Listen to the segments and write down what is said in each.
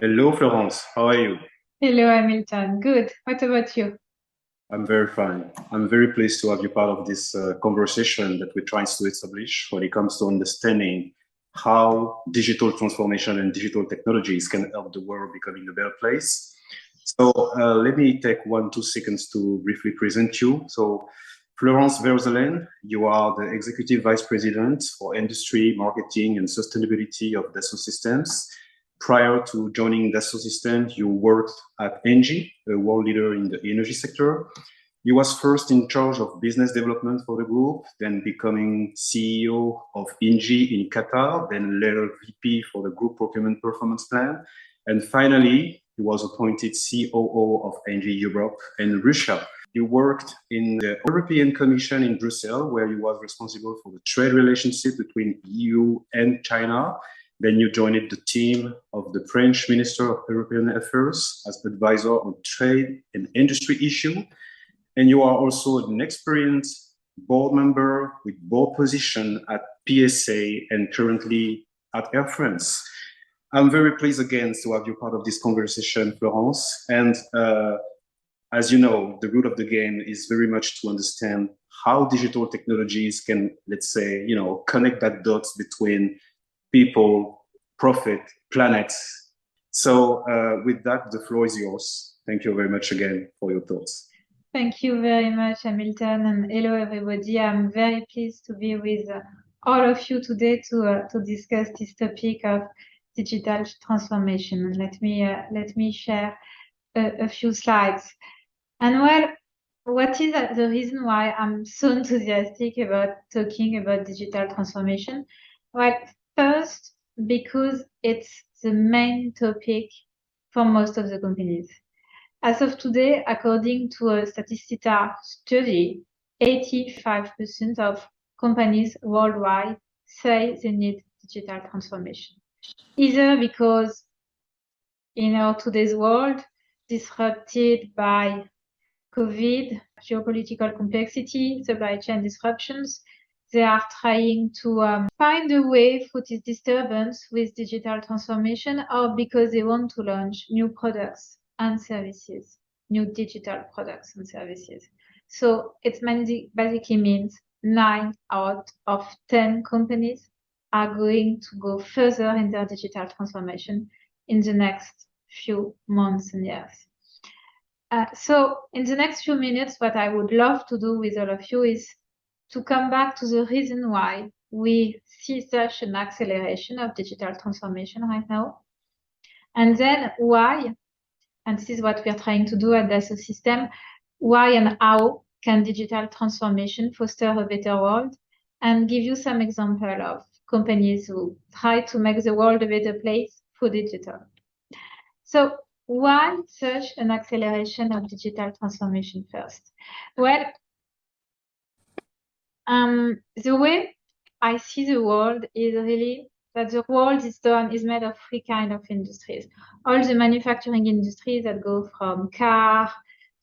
Hello, Florence. How are you? Hello, Hamilton. Good. What about you? I'm very fine. I'm very pleased to have you part of this conversation that we're trying to establish when it comes to understanding how digital transformation and digital technologies can help the world becoming a better place. So let me take 2 seconds to briefly present you. So Florence VERZELEN, you are the Executive Vice President for Industry, Marketing and Sustainability of Dassault Systèmes. Prior to joining Dassault Systèmes, you worked at ENGIE, a world leader in the energy sector. You was first in charge of business development for the group, then becoming CEO of ENGIE in Qatar, then later VP for the group procurement performance plan. And finally, he was appointed COO of ENGIE Europe and Russia. You worked in the European Commission in Brussels, where you was responsible for the trade relationship between EU and China. Then you joined the team of the French Minister of European Affairs as advisor on trade and industry issues. And you are also an experienced board member with board position at PSA and currently at Air France. I'm very pleased again to have you part of this conversation, Florence. And as you know, the root of the game is very much to understand how digital technologies can, let's say, connect that dots between people, profit, planet. So with that, the floor is yours. Thank you very much again for your thoughts. Thank you very much, Hamilton, and hello, everybody. I'm very pleased to be with all of you today to discuss this topic of digital transformation. And let me share a few slides. And well, what is the reason why I'm so enthusiastic about talking about digital transformation? Well, first, because it's the main topic for most of the companies. As of today, according to a Statista study, 85% of companies worldwide say they need digital transformation. Either because in our today's world, disrupted by COVID, geopolitical complexity, supply chain disruptions, they are trying to find a way through this disturbance with digital transformation, or because they want to launch new products and services, new digital products and services. So it basically means 9 out of 10 companies are going to go further in their digital transformation in the next few months and years. So in the next few minutes, what I would love to do with all of you is to come back to the reason why we see such an acceleration of digital transformation right now. And then why, and this is what we are trying to do at Dassault Systèmes, why and how can digital transformation foster a better world, and give you some example of companies who try to make the world a better place through digital. So why such an acceleration of digital transformation first? Well, the way I see the world is really that the world is made of 3 kinds of industries. All the manufacturing industries that go from car,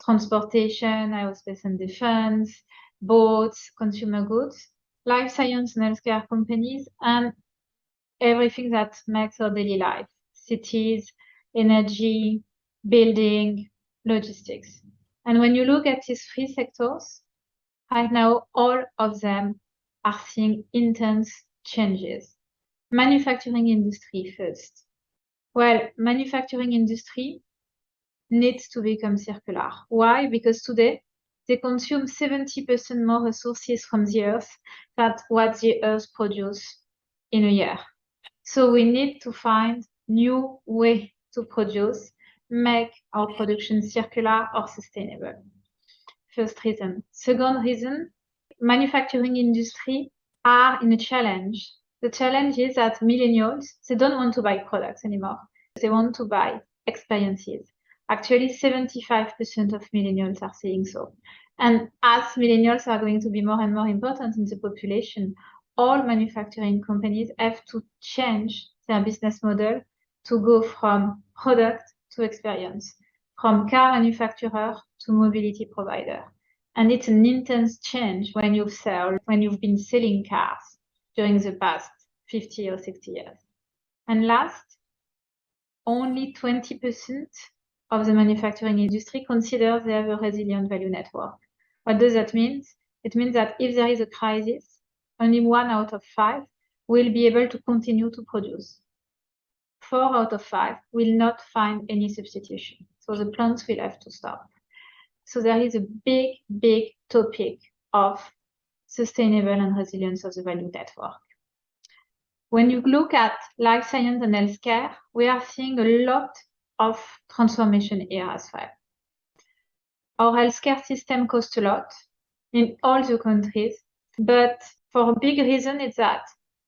transportation, aerospace and defense, boats, consumer goods, life science and healthcare companies, and everything that makes our daily life, cities, energy, building, logistics. And when you look at these 3 sectors, right now, all of them are seeing intense changes. Manufacturing industry first. Well, manufacturing industry needs to become circular. Why? Because today they consume 70% more resources from the earth than what the earth produces in a year. So we need to find new way to produce, make our production circular or sustainable. First reason. Second reason, manufacturing industry are in a challenge. The challenge is that millennials, they don't want to buy products anymore. They want to buy experiences. Actually, 75% of millennials are saying so. And as millennials are going to be more and more important in the population, all manufacturing companies have to change their business model to go from product to experience, from car manufacturer to mobility provider. And it's an intense change when you've been selling cars during the past 50 or 60 years. And last, only 20% of the manufacturing industry considers they have a resilient value network. What does that mean? It means that if there is a crisis, only 1 out of 5 will be able to continue to produce. 4 out of 5 will not find any substitution. So the plants will have to stop. So there is a big, big topic of sustainable and resilience of the value network. When you look at life science and healthcare, we are seeing a lot of transformation here as well. Our healthcare system costs a lot in all the countries, but for a big reason is that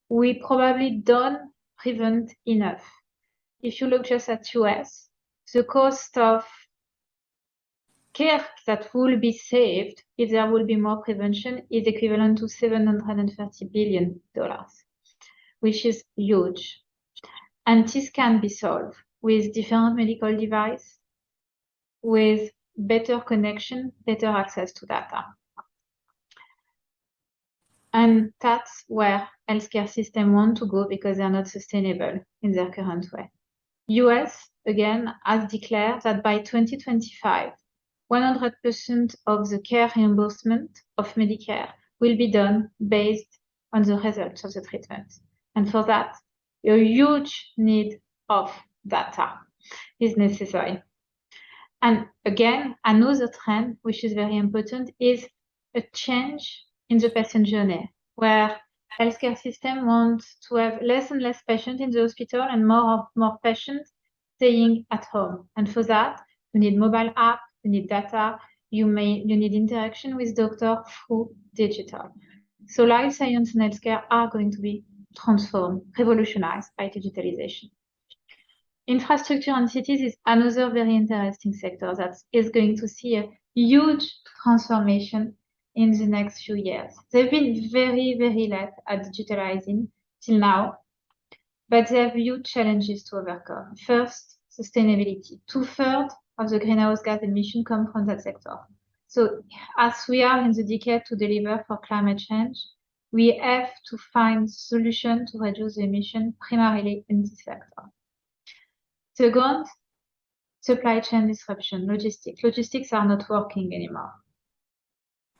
we probably don't prevent enough. If you look just at US, the cost of care that will be saved if there will be more prevention is equivalent to $730 billion, which is huge. And this can be solved with different medical devices, with better connection, better access to data. And that's where healthcare systems want to go because they're not sustainable in their current way. US, again, has declared that by 2025, 100% of the care reimbursement of Medicare will be done based on the results of the treatment. And for that, a huge need of data is necessary. And again, another trend, which is very important, is a change in the patient journey, where healthcare system wants to have less and less patients in the hospital and more patients staying at home. And for that, you need mobile app, you need data, you need interaction with doctor through digital. So life science and healthcare are going to be transformed, revolutionized by digitalization. Infrastructure and cities is another very interesting sector that is going to see a huge transformation in the next few years. They've been very, very late at digitalizing till now, but they have huge challenges to overcome. First, sustainability. 2/3 of the greenhouse gas emissions come from that sector. So as we are in the decade to deliver for climate change, we have to find solutions to reduce the emission primarily in this sector. Second, supply chain disruption, logistics. Logistics are not working anymore.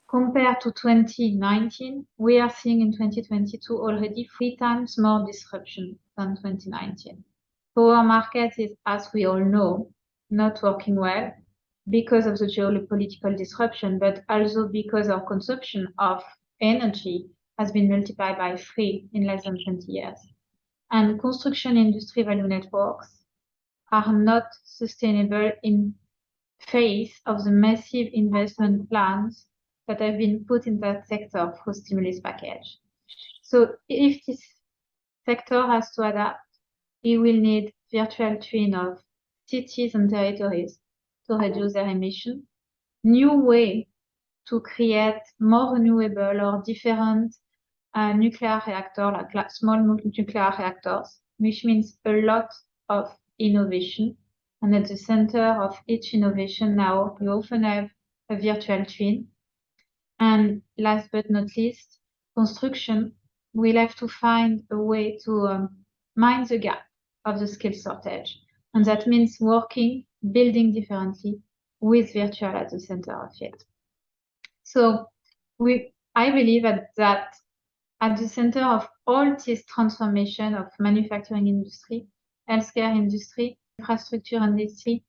Compared to 2019, we are seeing in 2022 already 3 times more disruption than 2019. Power market is, as we all know, not working well because of the geopolitical disruption, but also because our consumption of energy has been multiplied by 3 in less than 20 years. And construction industry value networks are not sustainable in face of the massive investment plans that have been put in that sector for stimulus package. So if this sector has to adapt, it will need virtual twin of cities and territories to reduce their emission, new way to create more renewable or different nuclear reactor, like small nuclear reactors, which means a lot of innovation. And at the center of each innovation now, you often have a virtual twin. And last but not least, construction will have to find a way to mind the gap of the skill shortage. And that means working, building differently with virtual at the center of it. So I believe that at the center of all this transformation of manufacturing industry, healthcare industry, infrastructure industry,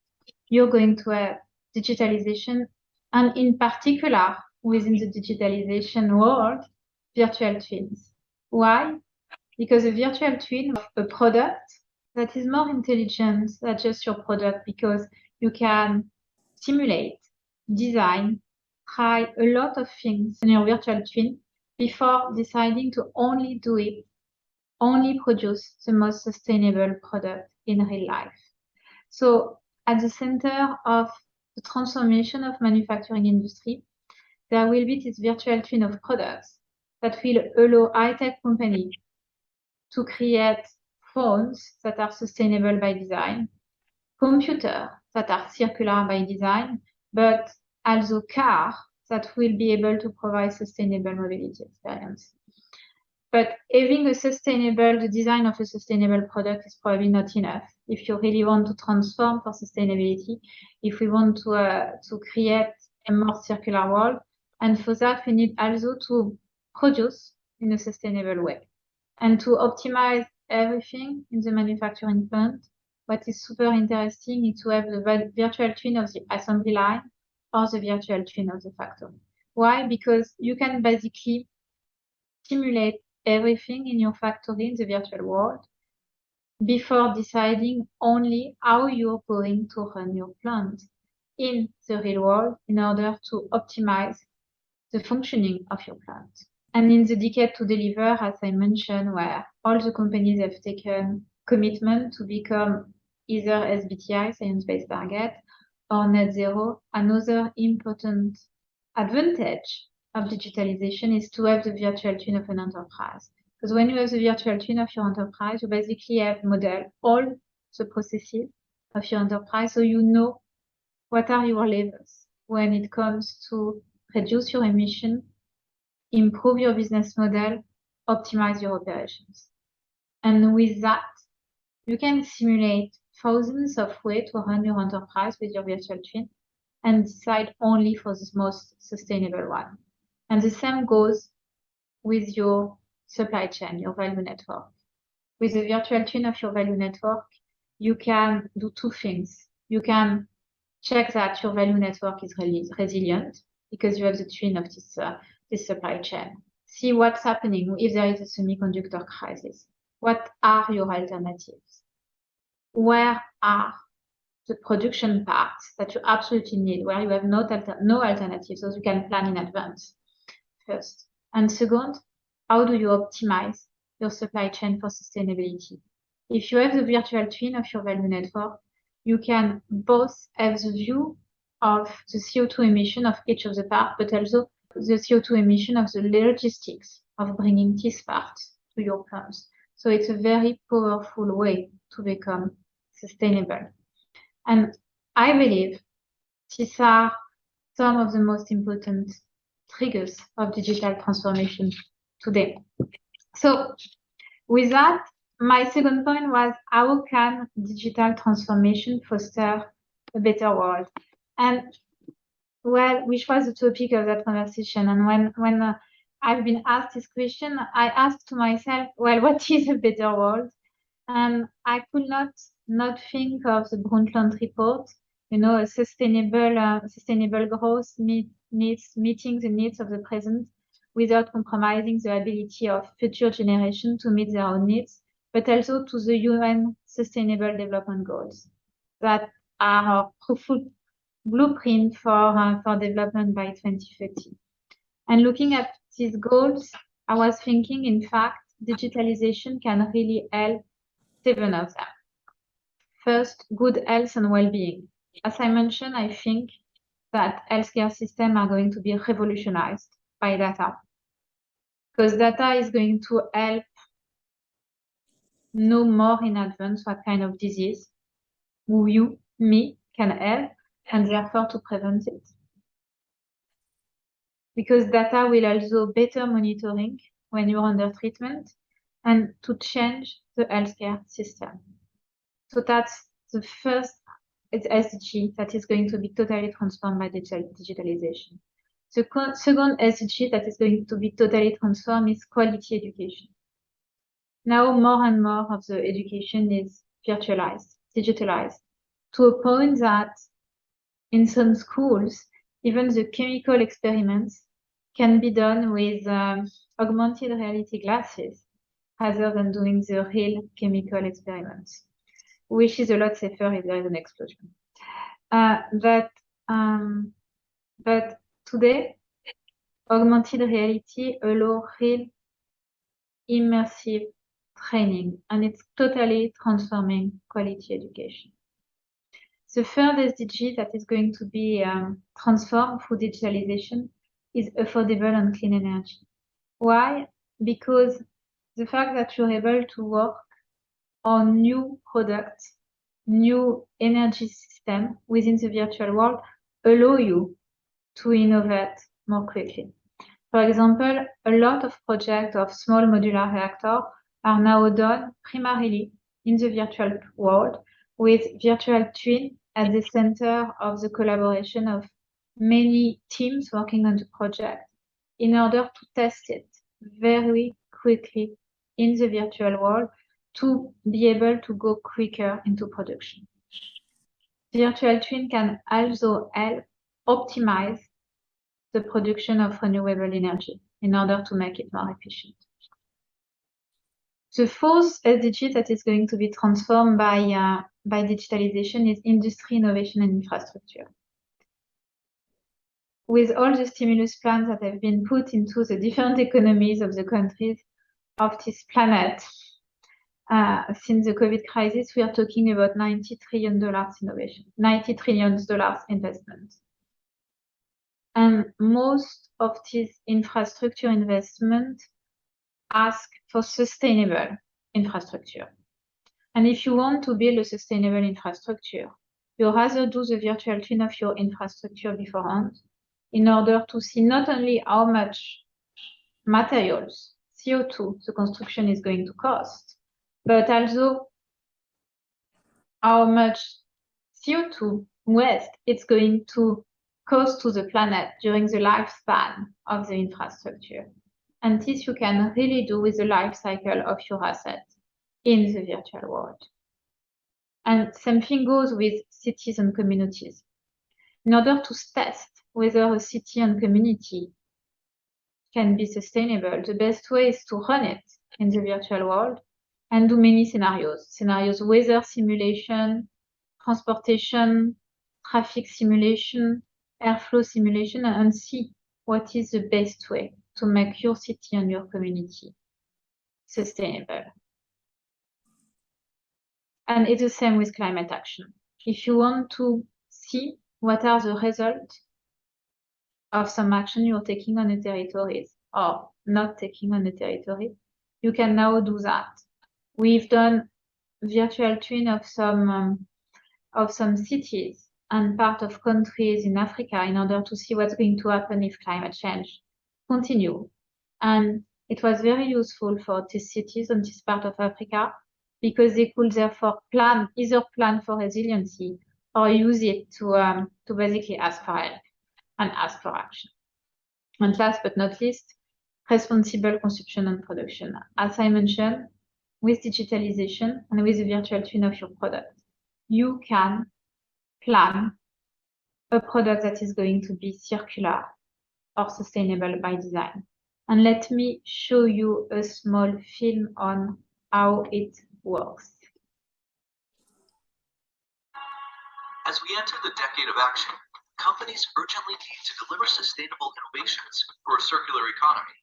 you're going to have digitalization, and in particular, within the digitalization world, virtual twins. Why? Because a virtual twin of a product that is more intelligent than just your product, because you can simulate, design, try a lot of things in your virtual twin before deciding to only do it, only produce the most sustainable product in real life. So at the center of the transformation of manufacturing industry, there will be this virtual twin of products that will allow high-tech companies to create phones that are sustainable by design, computers that are circular by design, but also cars that will be able to provide sustainable mobility experience. But having the design of a sustainable product is probably not enough. If you really want to transform for sustainability, if we want to create a more circular world, and for that we need also to produce in a sustainable way and to optimize everything in the manufacturing plant. What is super interesting is to have the virtual twin of the assembly line or the virtual twin of the factory. Why? Because you can basically simulate everything in your factory in the virtual world before deciding only how you're going to run your plant in the real world in order to optimize the functioning of your plant. And in the decade to deliver, as I mentioned, where all the companies have taken commitment to become either SBTI, science-based target, or net zero, another important advantage of digitalization is to have the virtual twin of an enterprise. Because when you have the virtual twin of your enterprise, you basically have model all the processes of your enterprise, so you know what are your levers when it comes to reduce your emission, improve your business model, optimize your operations. And with that, you can simulate thousands of ways to run your enterprise with your virtual twin and decide only for the most sustainable one. And the same goes with your supply chain, your value network. With the virtual twin of your value network, you can do two things. You can check that your value network is really resilient because you have the twin of this supply chain. See what's happening if there is a semiconductor crisis. What are your alternatives? Where are the production parts that you absolutely need, where you have no alternatives, so you can plan in advance, first. And second, how do you optimize your supply chain for sustainability? If you have the virtual twin of your value network, you can both have the view of the CO2 emission of each of the parts, but also the CO2 emission of the logistics of bringing these parts to your plants. So it's a very powerful way to become sustainable. And I believe these are some of the most important triggers of digital transformation today. So with that, my second point was how can digital transformation foster a better world? And well, which was the topic of that conversation. And when I've been asked this question, I asked to myself, well, what is a better world? And I could not think of the Brundtland report, you know, a sustainable growth meeting the needs of the present without compromising the ability of future generations to meet their own needs, but also to the UN Sustainable Development Goals that are a fruitful blueprint for development by 2030. And looking at these goals, I was thinking, in fact, digitalization can really help 7 of them. First, good health and well-being. As I mentioned, I think that healthcare systems are going to be revolutionized by data, because data is going to help know more in advance what kind of disease you, me, can have, and therefore to prevent it. Because data will also better monitoring when you're under treatment and to change the healthcare system. So that's the first SDG that is going to be totally transformed by digitalization. The second SDG that is going to be totally transformed is quality education. Now more and more of the education is virtualized, digitalized, to a point that in some schools, even the chemical experiments can be done with augmented reality glasses rather than doing the real chemical experiments, which is a lot safer if there is an explosion. But today, augmented reality allows real immersive training, and it's totally transforming quality education. The third SDG that is going to be transformed through digitalization is affordable and clean energy. Why? Because the fact that you're able to work on new products, new energy system within the virtual world allow you to innovate more quickly. For example, a lot of projects of small modular reactor are now done primarily in the virtual world with virtual twin at the center of the collaboration of many teams working on the project in order to test it very quickly in the virtual world to be able to go quicker into production. Virtual twin can also help optimize the production of renewable energy in order to make it more efficient. The fourth SDG that is going to be transformed by digitalization is industry, innovation, and infrastructure. With all the stimulus plans that have been put into the different economies of the countries of this planet since the COVID crisis, we are talking about $90 trillion innovation, $90 trillion investment. And most of this infrastructure investment ask for sustainable infrastructure. And if you want to build a sustainable infrastructure, you rather do the virtual twin of your infrastructure beforehand in order to see not only how much materials, CO2, the construction is going to cost, but also how much CO2 waste it's going to cost to the planet during the lifespan of the infrastructure. And this you can really do with the life cycle of your asset in the virtual world. And same thing goes with cities and communities. In order to test whether a city and community can be sustainable, the best way is to run it in the virtual world and do many scenarios, weather simulation, transportation, traffic simulation, airflow simulation, and see what is the best way to make your city and your community sustainable. And it's the same with climate action. If you want to see what are the results of some action you're taking on a territory or not taking on a territory, you can now do that. We've done virtual twin of some cities and part of countries in Africa in order to see what's going to happen if climate change continue. And it was very useful for these cities on this part of Africa because they could therefore either plan for resiliency or use it to basically ask for help and ask for action. And last but not least, responsible consumption and production. As I mentioned, with digitalization and with the virtual twin of your product, you can plan a product that is going to be circular or sustainable by design. And let me show you a small film on how it works. As we enter the decade of action, companies urgently need to deliver sustainable innovations for a circular economy.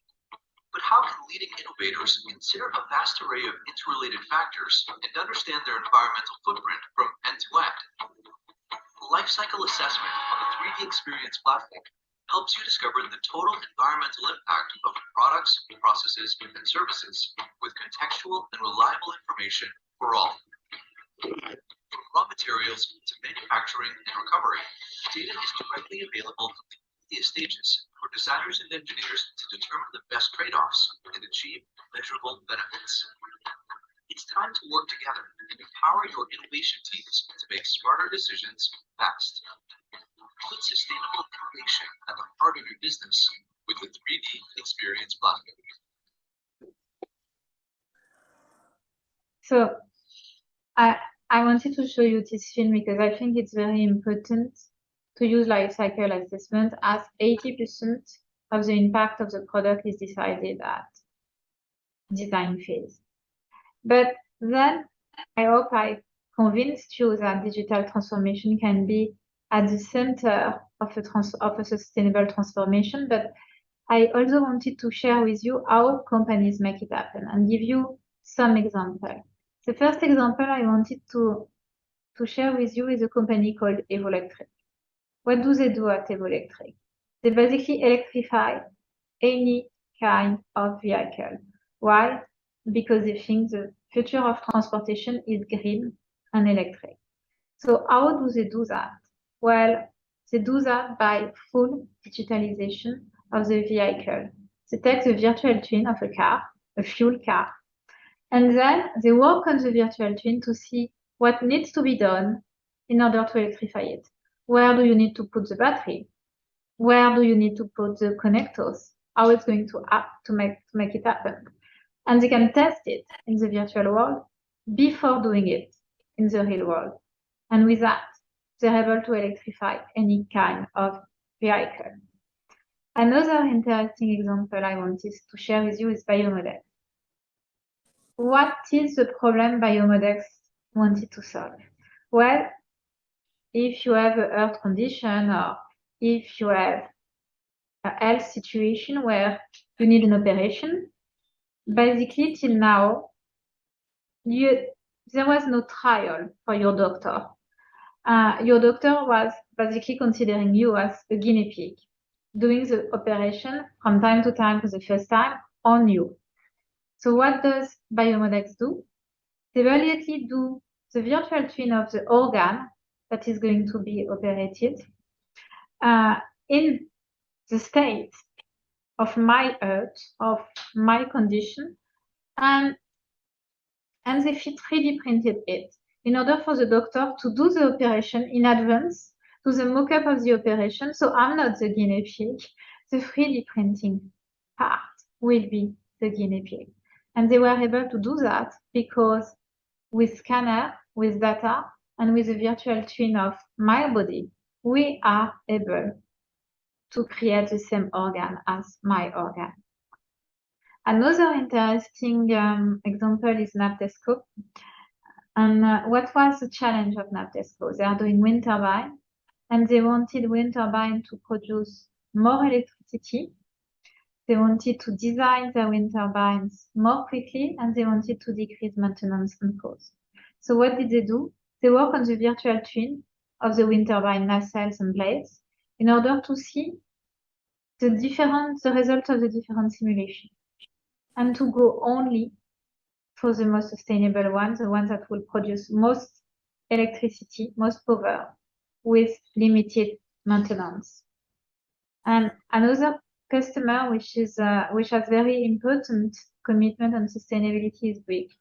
But how can leading innovators consider a vast array of interrelated factors and understand their environmental footprint from end to end? Lifecycle assessment on the 3D Experience platform helps you discover the total environmental impact of products, processes, and services with contextual and reliable information for all. From raw materials to manufacturing and recovery, data is directly available from the earliest stages for designers and engineers to determine the best trade-offs and achieve measurable benefits. It's time to work together and empower your innovation teams to make smarter decisions fast. Put sustainable innovation at the heart of your business with the 3D Experience platform. So I wanted to show you this film because I think it's very important to use life cycle assessment as 80% of the impact of the product is decided at design phase. But then I hope I convinced you that digital transformation can be at the center of a sustainable transformation. But I also wanted to share with you how companies make it happen and give you some examples. The first example I wanted to share with you is a company called Evolectric. What do they do at Evolectric? They basically electrify any kind of vehicle. Why? Because they think the future of transportation is green and electric. So how do they do that? Well, they do that by full digitalization of the vehicle they take the virtual twin of a car, a fuel car, and then they work on the virtual twin to see what needs to be done in order to electrify it. Where do you need to put the battery? Where do you need to put the connectors? How it's going to make it happen? And they can test it in the virtual world before doing it in the real world. And with that, they're able to electrify any kind of vehicle. Another interesting example I wanted to share with you is biomodels. What is the problem biomodels wanted to solve? Well, if you have a health condition or if you have a health situation where you need an operation, basically till now, there was no trial for your doctor. Your doctor was basically considering you as a guinea pig, doing the operation from time to time for the first time on you. So what does biomodels do? They immediately do the virtual twin of the organ that is going to be operated in the state of my health, of my condition, and they 3D printed it in order for the doctor to do the operation in advance, do the mock-up of the operation. So I'm not the guinea pig. The 3D printing part will be the guinea pig. And they were able to do that because with scanner, with data, and with a virtual twin of my body, we are able to create the same organ as my organ. Another interesting example is Naptesco. And what was the challenge of Naptesco? They are doing wind turbine, and they wanted wind turbine to produce more electricity. They wanted to design their wind turbines more quickly, and they wanted to decrease maintenance and cost. So what did they do? They work on the virtual twin of the wind turbine nacelles and blades in order to see the result of the different simulations, and to go only for the most sustainable ones, the ones that will produce most electricity, most power, with limited maintenance. And another customer which has very important commitment on sustainability is Bouygues.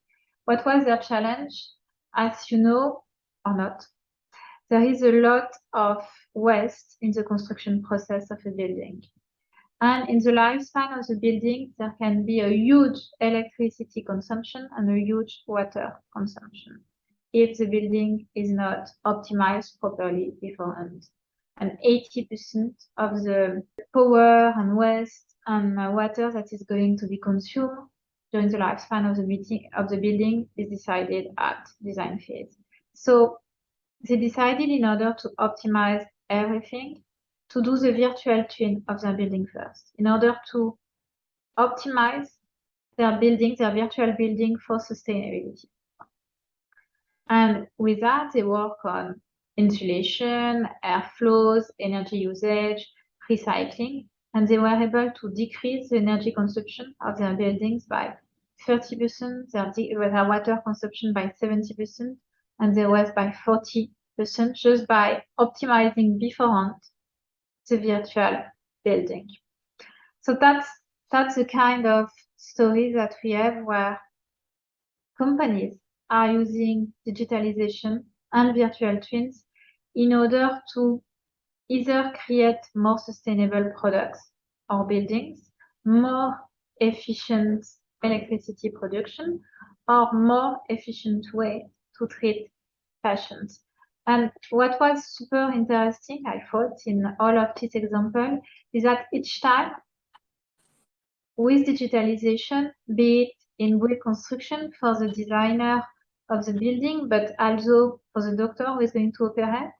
What was their challenge? As you know or not, there is a lot of waste in the construction process of a building. And in the lifespan of the building, there can be a huge electricity consumption and a huge water consumption if the building is not optimized properly beforehand. And 80% of the power and waste and water that is going to be consumed during the lifespan of the building is decided at design phase. So they decided, in order to optimize everything, to do the virtual twin of their building first, in order to optimize their building, their virtual building, for sustainability. And with that, they work on insulation, airflows, energy usage, recycling, and they were able to decrease the energy consumption of their buildings by 30%, their water consumption by 70%, and their waste by 40%, just by optimizing beforehand the virtual building. So that's the kind of story that we have, where companies are using digitalization and virtual twins in order to either create more sustainable products or buildings, more efficient electricity production, or more efficient way to treat patients. And what was super interesting, I thought, in all of this example, is that each time with digitalization, be it in Bouygues construction for the designer of the building, but also for the doctor who is going to operate,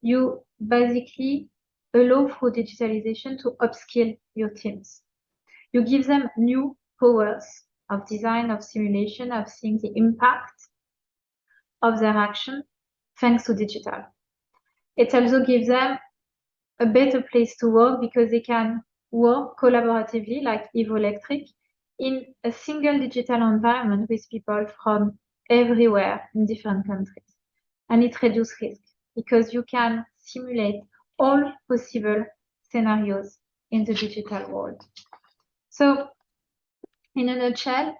you basically allow through digitalization to upskill your teams. You give them new powers of design, of simulation, of seeing the impact of their action thanks to digital. It also gives them a better place to work because they can work collaboratively, like Evo Electric, in a single digital environment with people from everywhere in different countries. And it reduces risk because you can simulate all possible scenarios in the digital world. So in a nutshell,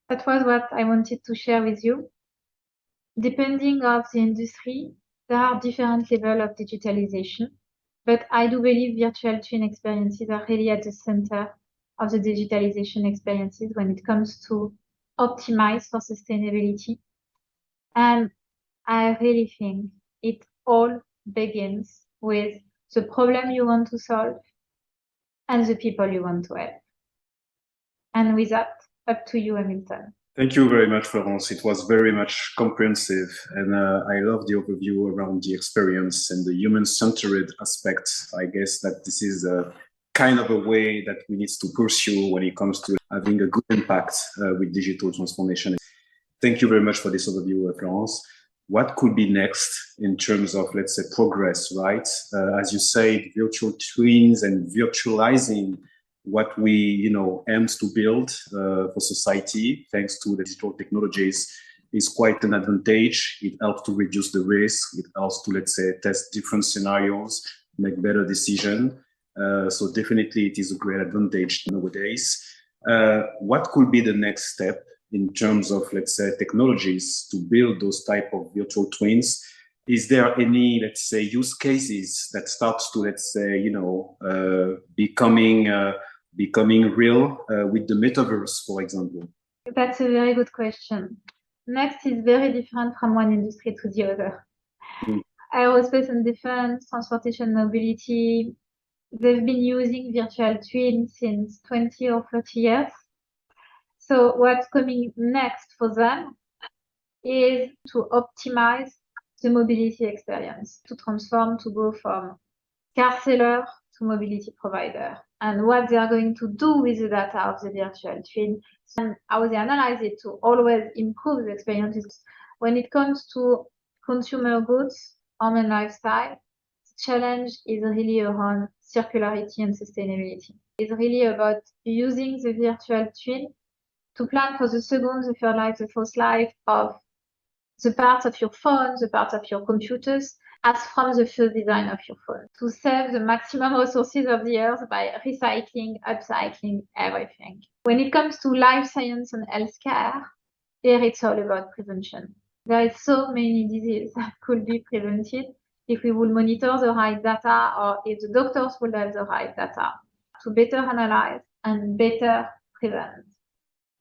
that was what I wanted to share with you. Depending on the industry, there are different levels of digitalization, but I do believe virtual twin experiences are really at the center of the digitalization experiences when it comes to optimize for sustainability. And I really think it all begins with the problem you want to solve and the people you want to help. And with that, up to you, Hamilton. Thank you very much, Florence. It was very much comprehensive, and I love the overview around the experience and the human-centered aspect. I guess that this is a kind of a way that we need to pursue when it comes to having a good impact with digital transformation. Thank you very much for this overview, Florence. What could be next in terms of, let's say, progress, right? As you said, virtual twins and virtualizing what we, aims to build for society, thanks to the digital technologies, is quite an advantage. It helps to reduce the risk. It helps to, let's say, test different scenarios, make better decisions. So definitely it is a great advantage nowadays. What could be the next step in terms of, let's say, technologies to build those type of virtual twins? Is there any, let's say, use cases that starts to, let's say, becoming real with the metaverse, for example? That's a very good question. Next is very different from one industry to the other. Aerospace and defense, transportation, mobility, they've been using virtual twins since 20 or 30 years. So what's coming next for them is to optimize the mobility experience, to transform, to go from car seller to mobility provider, and what they are going to do with the data of the virtual twin and how they analyze it to always improve the experiences. When it comes to consumer goods, home and lifestyle, the challenge is really around circularity and sustainability. It's really about using the virtual twin to plan for the second, the third life, the fourth life of the parts of your phone, the parts of your computers, as from the first design of your phone, to save the maximum resources of the earth by recycling, upcycling, everything. When it comes to life science and healthcare, here it's all about prevention. There is so many diseases that could be prevented if we would monitor the right data, or if the doctors would have the right data to better analyze and better prevent.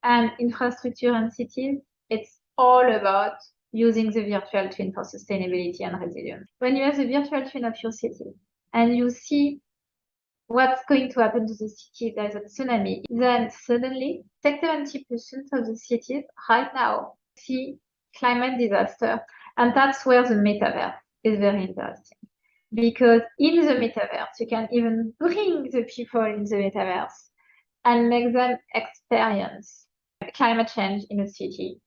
And infrastructure and cities, it's all about using the virtual twin for sustainability and resilience. When you have the virtual twin of your city and you see what's going to happen to the city, there's a tsunami, then suddenly 70% of the cities right now see climate disaster. And that's where the metaverse is very interesting. Because in the metaverse, you can even bring the people in the metaverse and make them experience climate change in a city,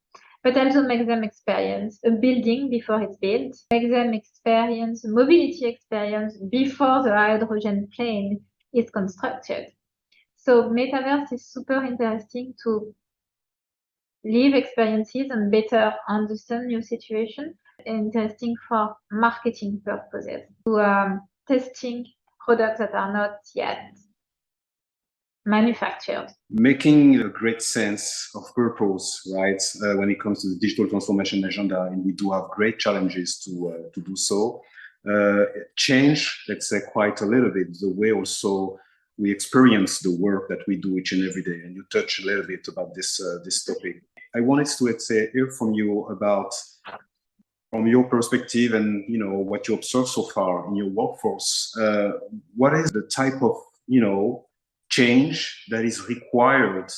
but also make them experience a building before it's built, make them experience mobility experience before the hydrogen plane is constructed. So metaverse is super interesting to live experiences and better understand your situation. Interesting for marketing purposes, to testing products that are not yet manufactured. Making a great sense of purpose, right, when it comes to the digital transformation agenda, and we do have great challenges to do so. Change, let's say, quite a little bit the way also we experience the work that we do each and every day, and you touch a little bit about this topic. I wanted to, let's say, hear from you about, from your perspective and what you observe so far in your workforce, what is the type of change that is required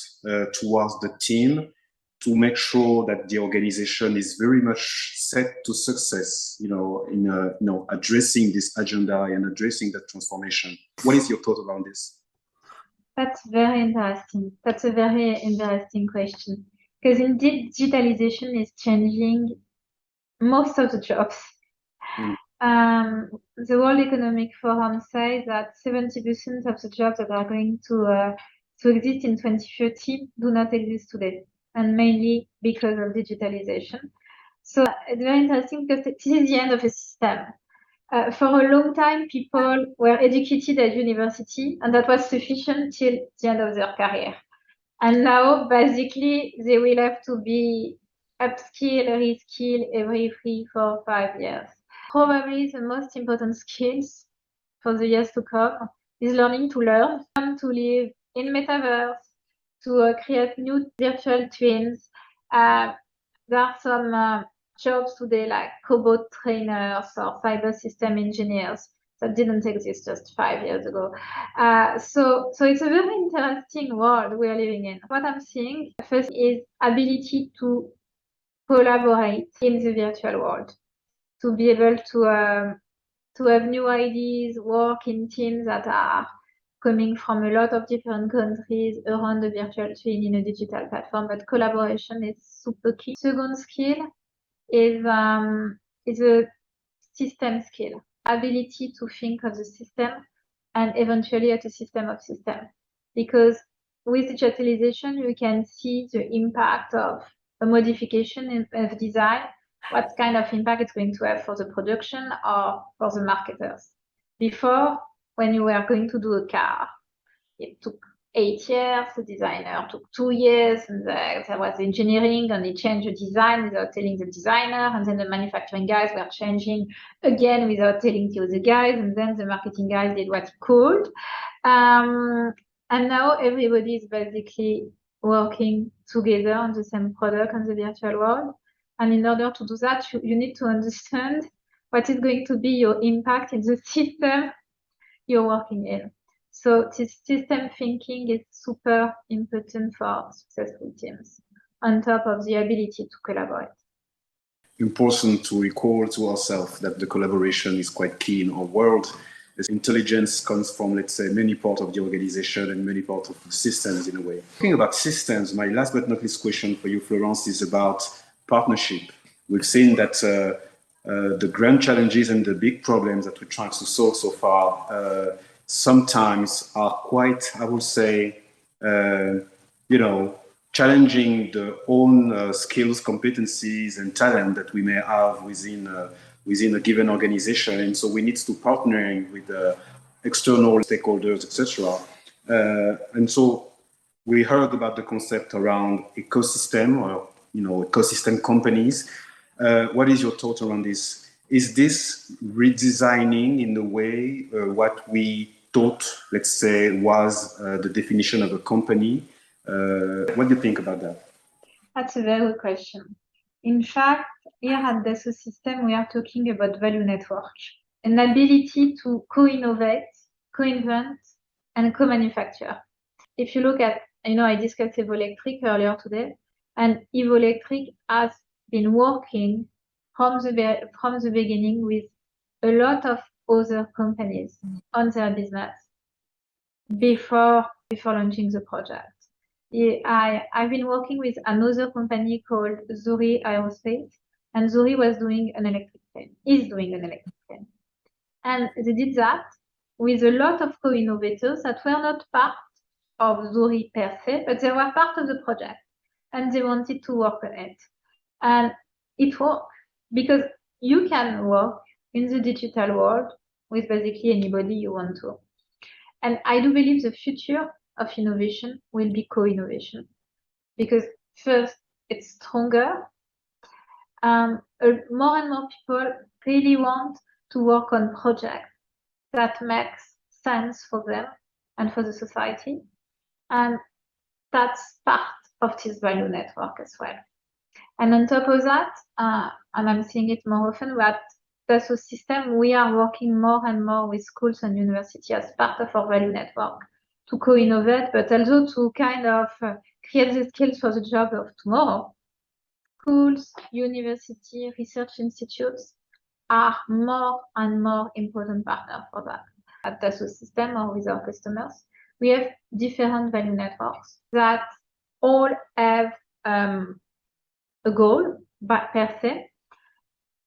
towards the team to make sure that the organization is very much set to success, in addressing this agenda and addressing that transformation. What is your thought around this? That's very interesting. That's a very interesting question, because indeed digitalization is changing most of the jobs. The World Economic Forum says that 70% of the jobs that are going to exist in 2030 do not exist today, and mainly because of digitalization. So it's very interesting because this is the end of a system. For a long time, people were educated at university, and that was sufficient till the end of their career. And now, basically, they will have to be upskill, reskill every 3, 4, 5 years. Probably the most important skills for the years to come is learning to learn, to live in metaverse, to create new virtual twins. There are some jobs today like cobot trainers or cyber system engineers that didn't exist just 5 years ago. So it's a very interesting world we are living in. What I'm seeing first is ability to collaborate in the virtual world, to be able to have new ideas, work in teams that are coming from a lot of different countries around the virtual twin in a digital platform, but collaboration is super key. Second skill is a system skill, ability to think of the system and eventually at a system of systems. Because with digitalization, you can see the impact of a modification of design, what kind of impact it's going to have for the production or for the marketers. Before, when you were going to do a car, it took 8 years, the designer took 2 years, and there was engineering, and they changed the design without telling the designer, and then the manufacturing guys were changing again without telling the other guys, and then the marketing guys did what he could. And now everybody is basically working together on the same product on the virtual world. And in order to do that, you need to understand what is going to be your impact in the system you're working in. So this system thinking is super important for successful teams, on top of the ability to collaborate. Important to recall to ourselves that the collaboration is quite key in our world. This intelligence comes from, let's say, many parts of the organization and many parts of the systems in a way. Talking about systems, my last but not least question for you, Florence, is about partnership. We've seen that the grand challenges and the big problems that we're trying to solve so far sometimes are quite, I would say, challenging the own skills, competencies, and talent that we may have within a given organization. And so we need to partnering with external stakeholders, etc. And so we heard about the concept around ecosystem or ecosystem companies. What is your thought around this? Is this redesigning in a way what we thought, let's say, was the definition of a company? What do you think about that? That's a very good question. In fact, here at Dassault Systèmes, we are talking about value network, an ability to co-innovate, co-invent, and co-manufacture. If you look at, I discussed Evoelectric earlier today, and Evoelectric has been working from the beginning with a lot of other companies on their business before launching the project. I've been working with another company called Zuri Aerospace, and Zuri was doing an electric plane, is doing an electric plane. And they did that with a lot of co-innovators that were not part of Zuri per se, but they were part of the project, and they wanted to work on it. And it worked, because you can work in the digital world with basically anybody you want to. And I do believe the future of innovation will be co-innovation, because first, it's stronger. More and more people really want to work on projects that makes sense for them and for the society. And that's part of this value network as well. And on top of that, and I'm seeing it more often, that Dassault Systèmes, we are working more and more with schools and universities as part of our value network to co-innovate, but also to kind of create the skills for the job of tomorrow. Schools, university, research institutes are more and more important partners for that. At Dassault Systèmes or with our customers, we have different value networks that all have a goal per se,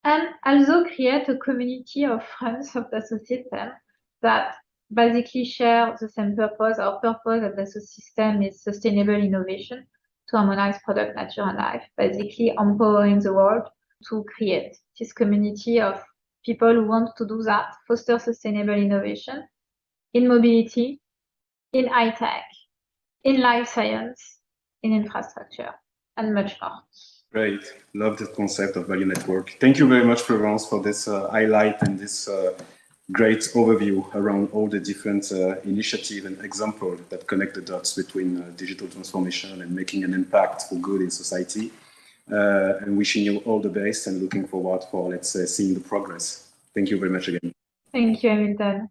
and also create a community of friends of Dassault Systèmes that basically share the same purpose. Our purpose at Dassault Systèmes is sustainable innovation to harmonize product, nature, and life, basically empowering the world to create this community of people who want to do that, foster sustainable innovation in mobility, in high tech, in life science, in infrastructure, and much more. Great. Love the concept of value network. Thank you very much, Florence, for this highlight and this great overview around all the different initiatives and examples that connect the dots between digital transformation and making an impact for good in society. And wishing you all the best and looking forward for, let's say, seeing the progress. Thank you very much again. Thank you, Hamilton.